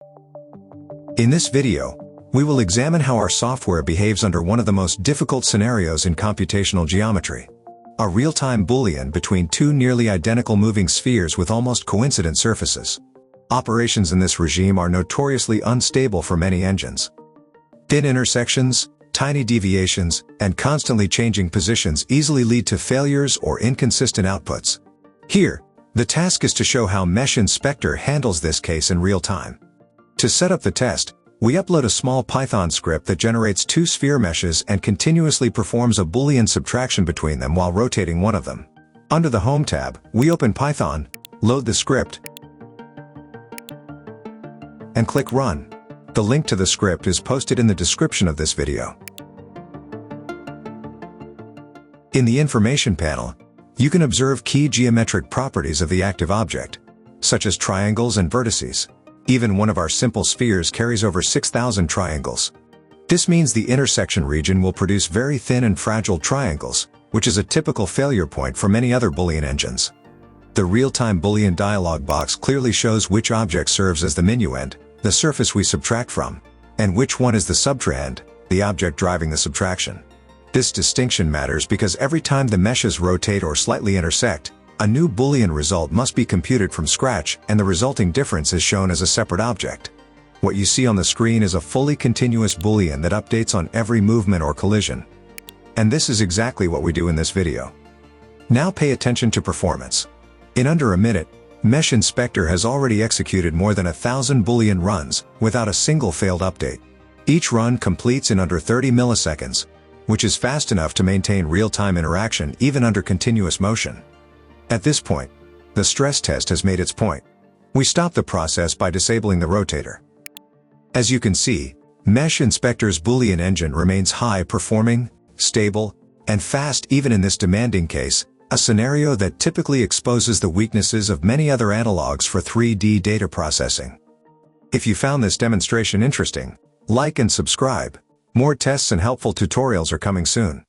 In this video, we will examine how our software behaves under one of the most difficult scenarios in computational geometry: a real-time Boolean between two nearly identical moving spheres with almost coincident surfaces. Operations in this regime are notoriously unstable for many engines. Thin intersections, tiny deviations, and constantly changing positions easily lead to failures or inconsistent outputs. Here, the task is to show how MeshInspector handles this case in real time. To set up the test, we upload a small Python script that generates two sphere meshes and continuously performs a Boolean subtraction between them while rotating one of them. Under the Home tab, we open Python, load the script, and click Run. The link to the script is posted in the description of this video. In the Information panel, you can observe key geometric properties of the active object, such as triangles and vertices. Even one of our simple spheres carries over 6,000 triangles. This means the intersection region will produce very thin and fragile triangles, which is a typical failure point for many other Boolean engines. The real-time Boolean dialog box clearly shows which object serves as the minuend, the surface we subtract from, and which one is the subtrahend, the object driving the subtraction. This distinction matters because every time the meshes rotate or slightly intersect, a new Boolean result must be computed from scratch, and the resulting difference is shown as a separate object. What you see on the screen is a fully continuous Boolean that updates on every movement or collision. And this is exactly what we do in this video. Now pay attention to performance. In under a minute, MeshInspector has already executed more than 1,000 Boolean runs, without a single failed update. Each run completes in under 30 milliseconds, which is fast enough to maintain real-time interaction even under continuous motion. At this point, the stress test has made its point. We stop the process by disabling the rotator. As you can see, MeshInspector's Boolean engine remains high-performing, stable, and fast even in this demanding case, a scenario that typically exposes the weaknesses of many other analogs for 3D data processing. If you found this demonstration interesting, like and subscribe. More tests and helpful tutorials are coming soon.